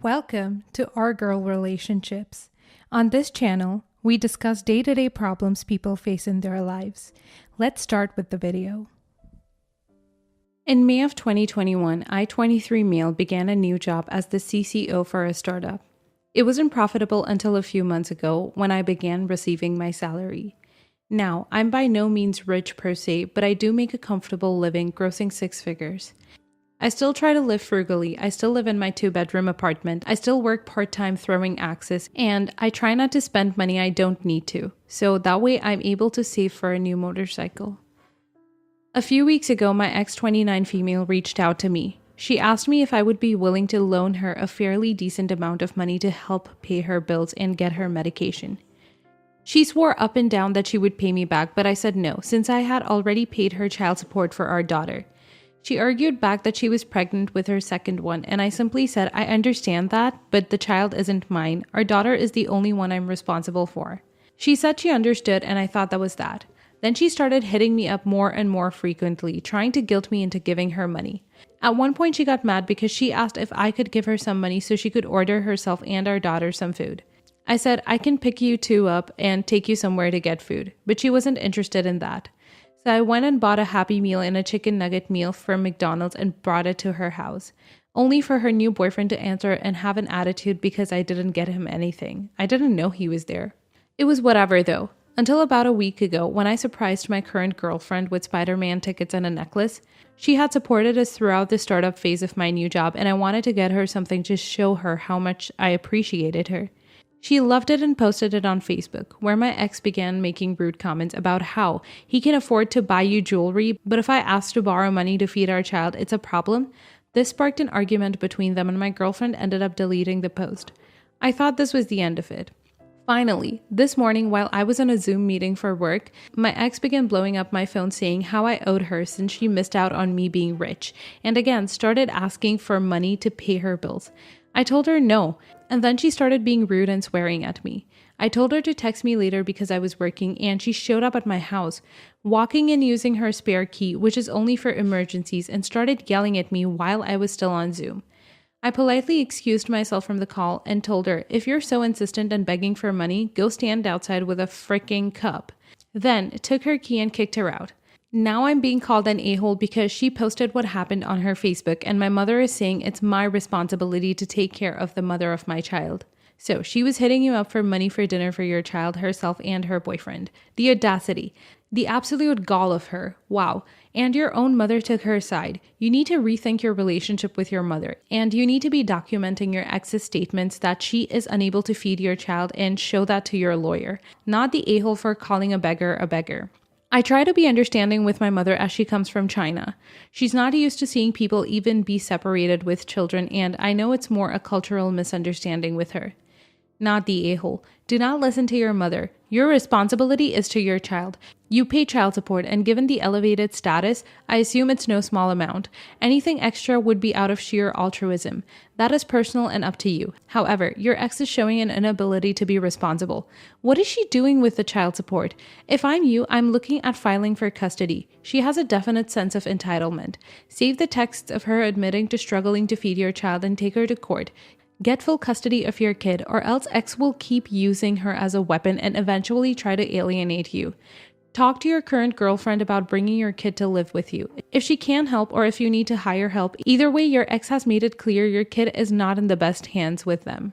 Welcome to Our Girl Relationships. On this channel, we discuss day-to-day problems people face in their lives. Let's start with the video. In May of 2021, I, 23 male, began a new job as the CCO for a startup. It wasn't profitable until a few months ago when I began receiving my salary. Now, I'm by no means rich per se, but I do make a comfortable living, grossing 6 figures. I still try to live frugally, I still live in my 2-bedroom apartment, I still work part-time throwing axes, and I try not to spend money I don't need to, so that way I'm able to save for a new motorcycle. A few weeks ago, my ex-29 female reached out to me. She asked me if I would be willing to loan her a fairly decent amount of money to help pay her bills and get her medication. She swore up and down that she would pay me back, but I said no, since I had already paid her child support for our daughter. She argued back that she was pregnant with her second one, and I simply said, I understand that, but the child isn't mine. Our daughter is the only one I'm responsible for. She said she understood, and I thought that was that. Then she started hitting me up more and more frequently, trying to guilt me into giving her money. At one point, she got mad because she asked if I could give her some money so she could order herself and our daughter some food. I said, I can pick you two up and take you somewhere to get food, but she wasn't interested in that. So I went and bought a Happy Meal and a chicken nugget meal from McDonald's and brought it to her house, only for her new boyfriend to answer and have an attitude because I didn't get him anything. I didn't know he was there. It was whatever though, until about a week ago when I surprised my current girlfriend with Spider-Man tickets and a necklace. She had supported us throughout the startup phase of my new job, and I wanted to get her something to show her how much I appreciated her. She loved it and posted it on Facebook, where my ex began making rude comments about how he can afford to buy you jewelry, but if I ask to borrow money to feed our child, it's a problem. This sparked an argument between them, and my girlfriend ended up deleting the post. I thought this was the end of it. Finally, this morning while I was on a Zoom meeting for work, my ex began blowing up my phone saying how I owed her since she missed out on me being rich, and again started asking for money to pay her bills. I told her no, and then she started being rude and swearing at me. I told her to text me later because I was working, and she showed up at my house, walking in using her spare key, which is only for emergencies, and started yelling at me while I was still on Zoom. I politely excused myself from the call and told her, if you're so insistent and begging for money, go stand outside with a freaking cup. Then took her key and kicked her out. Now I'm being called an a-hole because she posted what happened on her Facebook, and my mother is saying it's my responsibility to take care of the mother of my child. So she was hitting you up for money for dinner for your child, herself, and her boyfriend. The audacity. The absolute gall of her. Wow. And your own mother took her side. You need to rethink your relationship with your mother, and you need to be documenting your ex's statements that she is unable to feed your child and show that to your lawyer, not the a-hole for calling a beggar a beggar. I try to be understanding with my mother as she comes from China. She's not used to seeing people even be separated with children, and I know it's more a cultural misunderstanding with her. Not the a-hole. Do not listen to your mother. Your responsibility is to your child. You pay child support, and given the elevated status, I assume it's no small amount. Anything extra would be out of sheer altruism. That is personal and up to you. However, your ex is showing an inability to be responsible. What is she doing with the child support? If I'm you, I'm looking at filing for custody. She has a definite sense of entitlement. Save the texts of her admitting to struggling to feed your child and take her to court. Get full custody of your kid, or else ex will keep using her as a weapon and eventually try to alienate you. Talk to your current girlfriend about bringing your kid to live with you. If she can help, or if you need to hire help, either way, your ex has made it clear your kid is not in the best hands with them.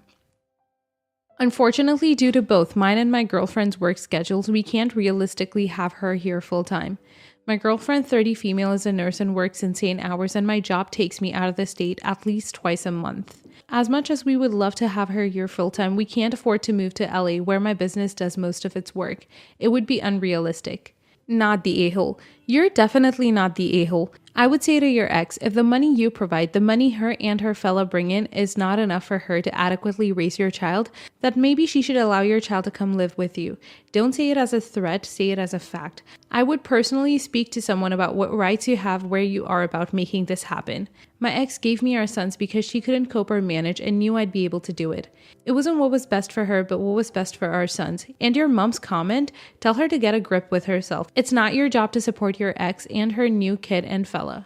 Unfortunately, due to both mine and my girlfriend's work schedules, we can't realistically have her here full time. My girlfriend, 30 female, is a nurse and works insane hours, and my job takes me out of the state at least twice a month. As much as we would love to have her here full-time, we can't afford to move to LA where my business does most of its work. It would be unrealistic. Not the a-hole. You're definitely not the a-hole. I would say to your ex, if the money you provide, the money her and her fella bring in is not enough for her to adequately raise your child, that maybe she should allow your child to come live with you. Don't say it as a threat, say it as a fact. I would personally speak to someone about what rights you have where you are about making this happen. My ex gave me our sons because she couldn't cope or manage and knew I'd be able to do it. It wasn't what was best for her, but what was best for our sons. And your mom's comment, tell her to get a grip with herself. It's not your job to support your ex and her new kid and fella.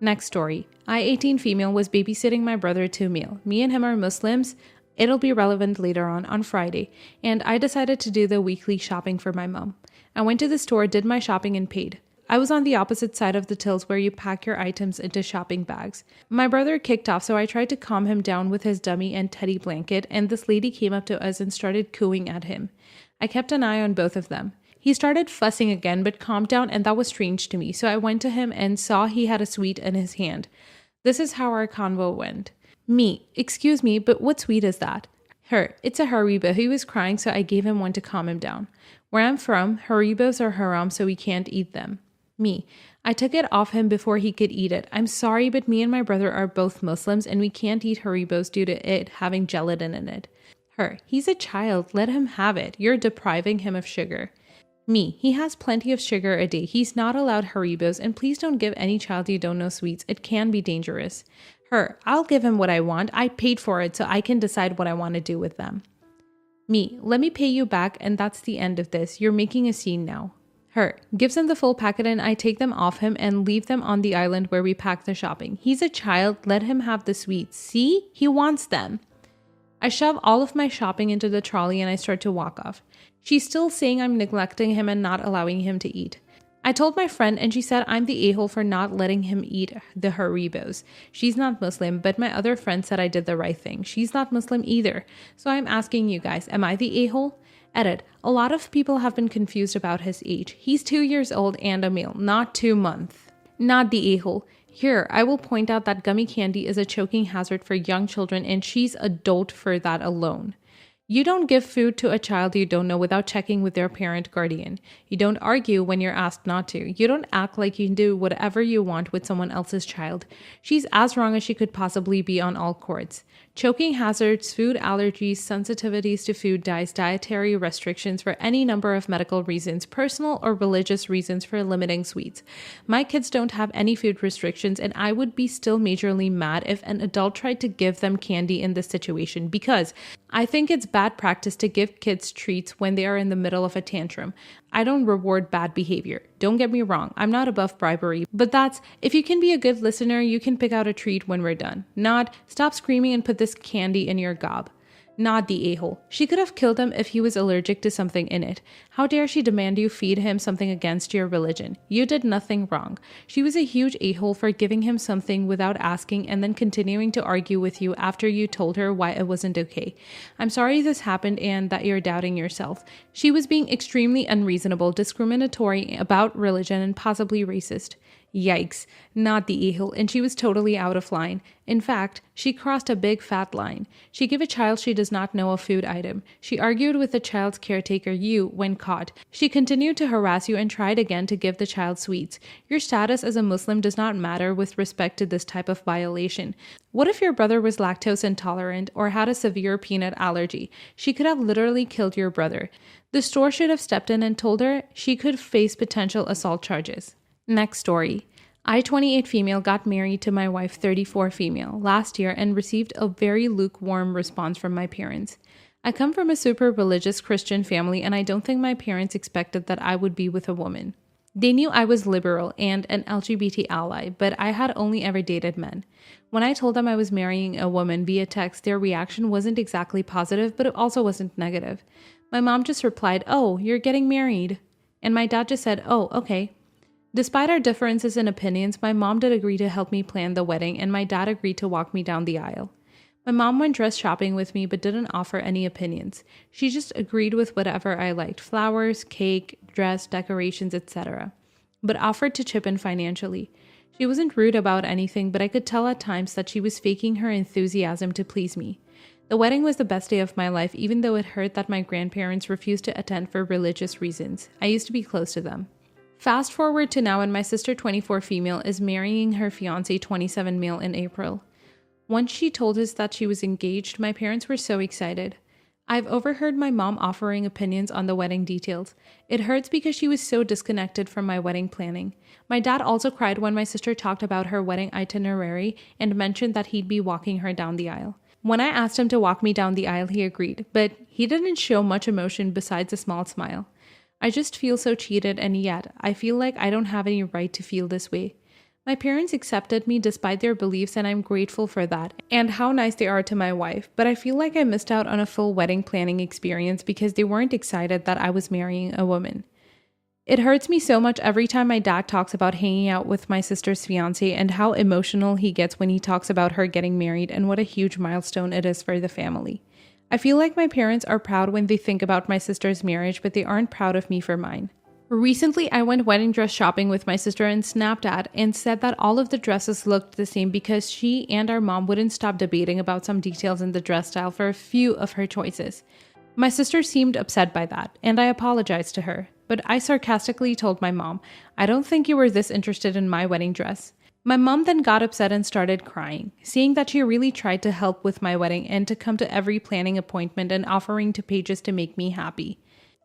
Next story. I, 18 female, was babysitting my brother to a meal. Me and him are Muslims. It'll be relevant later on Friday. And I decided to do the weekly shopping for my mom. I went to the store, did my shopping, and paid. I was on the opposite side of the tills where you pack your items into shopping bags. My brother kicked off, so I tried to calm him down with his dummy and teddy blanket, and this lady came up to us and started cooing at him. I kept an eye on both of them. He started fussing again, but calmed down, and that was strange to me, so I went to him and saw he had a sweet in his hand. This is how our convo went. Me, excuse me, but what sweet is that? Her, it's a Haribo. He was crying, so I gave him one to calm him down. Where I'm from, Haribos are haram, so we can't eat them. Me, I took it off him before he could eat it. I'm sorry, but me and my brother are both Muslims, and we can't eat Haribos due to it having gelatin in it. Her, he's a child. Let him have it. You're depriving him of sugar. Me, he has plenty of sugar a day. He's not allowed Haribos, and please don't give any child you don't know sweets. It can be dangerous. Her, I'll give him what I want. I paid for it, so I can decide what I want to do with them. Me, let me pay you back, and that's the end of this. You're making a scene now. Her, gives him the full packet, and I take them off him and leave them on the island where we pack the shopping. He's a child. Let him have the sweets. See? He wants them. I shove all of my shopping into the trolley and I start to walk off. She's still saying I'm neglecting him and not allowing him to eat. I told my friend and she said I'm the a-hole for not letting him eat the Haribos. She's not Muslim, but my other friend said I did the right thing. She's not Muslim either. So I'm asking you guys, am I the a-hole? Edit. A lot of people have been confused about his age. He's 2 years old and a male, not 2 months. Not the a-hole. Here, I will point out that gummy candy is a choking hazard for young children and she's adult for that alone. You don't give food to a child you don't know without checking with their parent guardian. You don't argue when you're asked not to. You don't act like you can do whatever you want with someone else's child. She's as wrong as she could possibly be on all courts. Choking hazards, food allergies, sensitivities to food dyes, dietary restrictions for any number of medical reasons, personal or religious reasons for limiting sweets. My kids don't have any food restrictions and I would be still majorly mad if an adult tried to give them candy in this situation because I think it's bad practice to give kids treats when they are in the middle of a tantrum. I don't reward bad behavior. Don't get me wrong, I'm not above bribery, but that's, if you can be a good listener, you can pick out a treat when we're done. Not, stop screaming and put this candy in your gob. Not the a-hole. She could have killed him if he was allergic to something in it. How dare she demand you feed him something against your religion? You did nothing wrong. She was a huge a-hole for giving him something without asking and then continuing to argue with you after you told her why it wasn't okay. I'm sorry this happened and that you're doubting yourself. She was being extremely unreasonable, discriminatory about religion, and possibly racist. Yikes, not the a-hole, and she was totally out of line. In fact, she crossed a big fat line. She gave a child she does not know a food item. She argued with the child's caretaker, you, when caught. She continued to harass you and tried again to give the child sweets. Your status as a Muslim does not matter with respect to this type of violation. What if your brother was lactose intolerant or had a severe peanut allergy? She could have literally killed your brother. The store should have stepped in and told her she could face potential assault charges. Next story. I, 28 female, got married to my wife, 34 female, last year and received a very lukewarm response from my parents. I come from a super religious Christian family and I don't think my parents expected that I would be with a woman. They knew I was liberal and an LGBT ally, but I had only ever dated men. When I told them I was marrying a woman via text, their reaction wasn't exactly positive, but it also wasn't negative. My mom just replied, "Oh, you're getting married." And my dad just said, "Oh, okay." Despite our differences in opinions, my mom did agree to help me plan the wedding and my dad agreed to walk me down the aisle. My mom went dress shopping with me but didn't offer any opinions. She just agreed with whatever I liked, flowers, cake, dress, decorations, etc., but offered to chip in financially. She wasn't rude about anything, but I could tell at times that she was faking her enthusiasm to please me. The wedding was the best day of my life, even though it hurt that my grandparents refused to attend for religious reasons. I used to be close to them. Fast forward to now and my sister, 24 female, is marrying her fiancé, 27 male, in April. Once she told us that she was engaged, my parents were so excited. I've overheard my mom offering opinions on the wedding details. It hurts because she was so disconnected from my wedding planning. My dad also cried when my sister talked about her wedding itinerary and mentioned that he'd be walking her down the aisle. When I asked him to walk me down the aisle, he agreed, but he didn't show much emotion besides a small smile. I just feel so cheated, and yet I feel like I don't have any right to feel this way. My parents accepted me despite their beliefs, and I'm grateful for that, and how nice they are to my wife, but I feel like I missed out on a full wedding planning experience because they weren't excited that I was marrying a woman. It hurts me so much every time my dad talks about hanging out with my sister's fiance and how emotional he gets when he talks about her getting married and what a huge milestone it is for the family. I feel like my parents are proud when they think about my sister's marriage, but they aren't proud of me for mine. Recently, I went wedding dress shopping with my sister and snapped at and said that all of the dresses looked the same because she and our mom wouldn't stop debating about some details in the dress style for a few of her choices. My sister seemed upset by that, and I apologized to her, but I sarcastically told my mom, "I don't think you were this interested in my wedding dress." My mom then got upset and started crying, saying that she really tried to help with my wedding and to come to every planning appointment and offering to pay just to make me happy.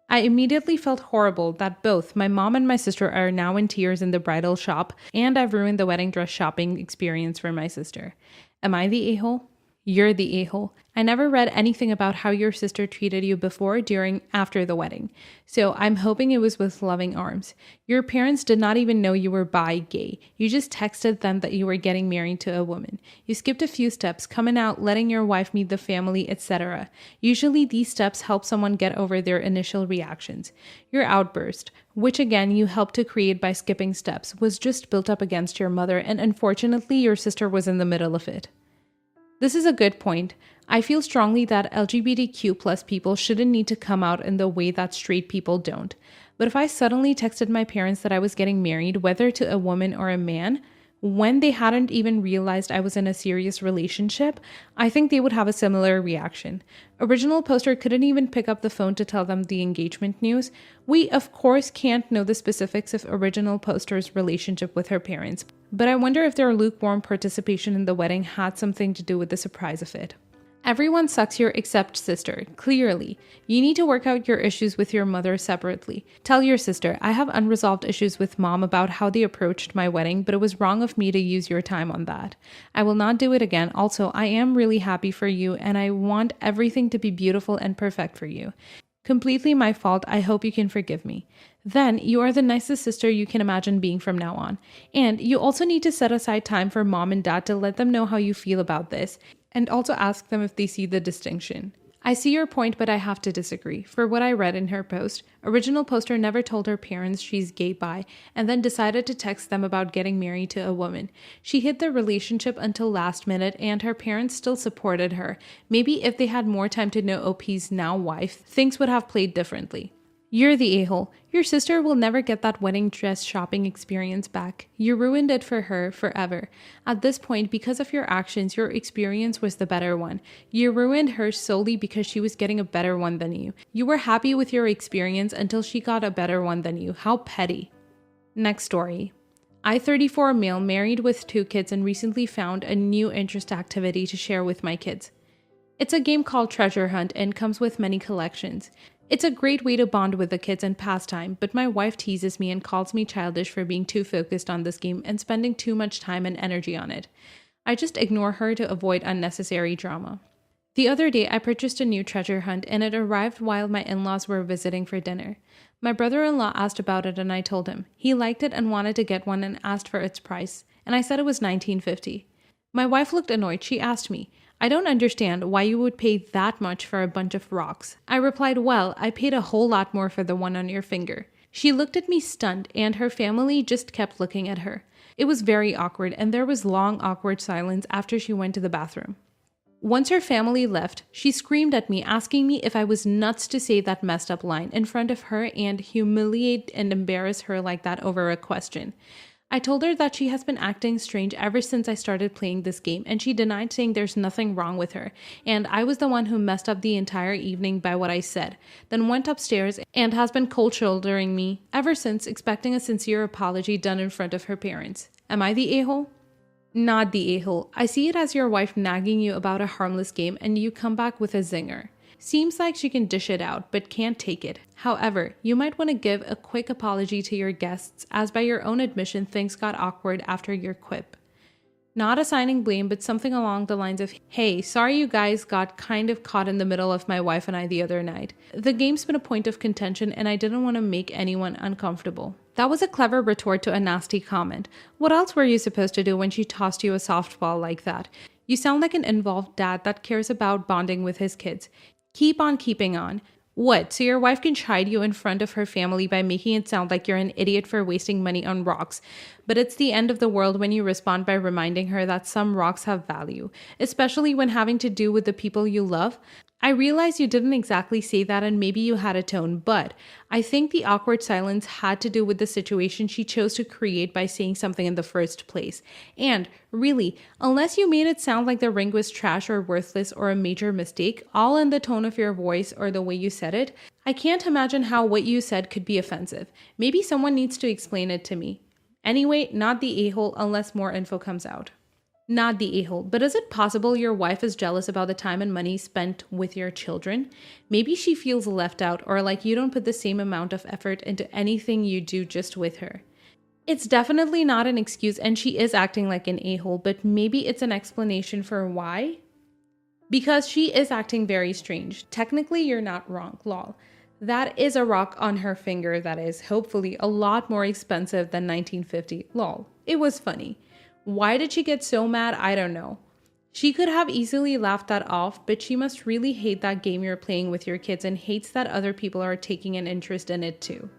I immediately felt horrible that both my mom and my sister are now in tears in the bridal shop, and I've ruined the wedding dress shopping experience for my sister. Am I the a-hole? You're the a-hole. I never read anything about how your sister treated you before, during, after the wedding. So I'm hoping it was with loving arms. Your parents did not even know you were bi-gay. You just texted them that you were getting married to a woman. You skipped a few steps, coming out, letting your wife meet the family, etc. Usually these steps help someone get over their initial reactions. Your outburst, which again you helped to create by skipping steps, was just built up against your mother, and unfortunately your sister was in the middle of it. This is a good point. I feel strongly that LGBTQ plus people shouldn't need to come out in the way that straight people don't. But if I suddenly texted my parents that I was getting married, whether to a woman or a man, when they hadn't even realized I was in a serious relationship, I think they would have a similar reaction. Original poster couldn't even pick up the phone to tell them the engagement news. We, of course, can't know the specifics of original poster's relationship with her parents, but I wonder if their lukewarm participation in the wedding had something to do with the surprise of it. Everyone sucks here except sister, clearly. You need to work out your issues with your mother separately. Tell your sister, I have unresolved issues with mom about how they approached my wedding, but it was wrong of me to use your time on that. I will not do it again. Also, I am really happy for you and I want everything to be beautiful and perfect for you. Completely my fault. I hope you can forgive me. Then you are the nicest sister you can imagine being from now on. And you also need to set aside time for mom and dad to let them know how you feel about this, and also ask them if they see the distinction. I see your point, but I have to disagree. For what I read in her post, original poster never told her parents she's gay bi, and then decided to text them about getting married to a woman. She hid the relationship until last minute, and her parents still supported her. Maybe if they had more time to know OP's now wife, things would have played differently. You're the a-hole. Your sister will never get that wedding dress shopping experience back. You ruined it for her forever. At this point, because of your actions, your experience was the better one. You ruined her solely because she was getting a better one than you. You were happy with your experience until she got a better one than you. How petty. Next story. I, 34 male, married with 2 kids and recently found a new interest activity to share with my kids. It's a game called Treasure Hunt and comes with many collections. It's a great way to bond with the kids and pass time, but my wife teases me and calls me childish for being too focused on this game and spending too much time and energy on it. I just ignore her to avoid unnecessary drama. The other day, I purchased a new treasure hunt and it arrived while my in-laws were visiting for dinner. My brother-in-law asked about it and I told him. He liked it and wanted to get one and asked for its price, and I said it was $19.50. My wife looked annoyed. She asked me, I don't understand why you would pay that much for a bunch of rocks. I replied, well, I paid a whole lot more for the one on your finger. She looked at me stunned, and her family just kept looking at her. It was very awkward, and there was long, awkward silence after she went to the bathroom. Once her family left, she screamed at me, asking me if I was nuts to say that messed up line in front of her and humiliate and embarrass her like that over a question. I told her that she has been acting strange ever since I started playing this game, and she denied, saying there's nothing wrong with her, and I was the one who messed up the entire evening by what I said, then went upstairs and has been cold shouldering me ever since, expecting a sincere apology done in front of her parents. Am I the a-hole? Not the a-hole. I see it as your wife nagging you about a harmless game and you come back with a zinger. Seems like she can dish it out, but can't take it. However, you might want to give a quick apology to your guests, as by your own admission, things got awkward after your quip. Not assigning blame, but something along the lines of, hey, sorry you guys got kind of caught in the middle of my wife and I the other night. The game's been a point of contention and I didn't want to make anyone uncomfortable. That was a clever retort to a nasty comment. What else were you supposed to do when she tossed you a softball like that? You sound like an involved dad that cares about bonding with his kids. Keep on keeping on. What, so your wife can chide you in front of her family by making it sound like you're an idiot for wasting money on rocks, but it's the end of the world when you respond by reminding her that some rocks have value, especially when having to do with the people you love? I realize you didn't exactly say that and maybe you had a tone, but I think the awkward silence had to do with the situation she chose to create by saying something in the first place. And really, unless you made it sound like the ring was trash or worthless or a major mistake, all in the tone of your voice or the way you said it, I can't imagine how what you said could be offensive. Maybe someone needs to explain it to me. Anyway, not the a-hole unless more info comes out. Not the a-hole, but is it possible your wife is jealous about the time and money spent with your children? Maybe she feels left out or like you don't put the same amount of effort into anything you do just with her. It's definitely not an excuse and she is acting like an a-hole, but maybe it's an explanation for why? Because she is acting very strange. Technically, you're not wrong, lol. That is a rock on her finger that is hopefully a lot more expensive than 1950, lol. It was funny. Why did she get so mad? I don't know. She could have easily laughed that off, but she must really hate that game you're playing with your kids and hates that other people are taking an interest in it too.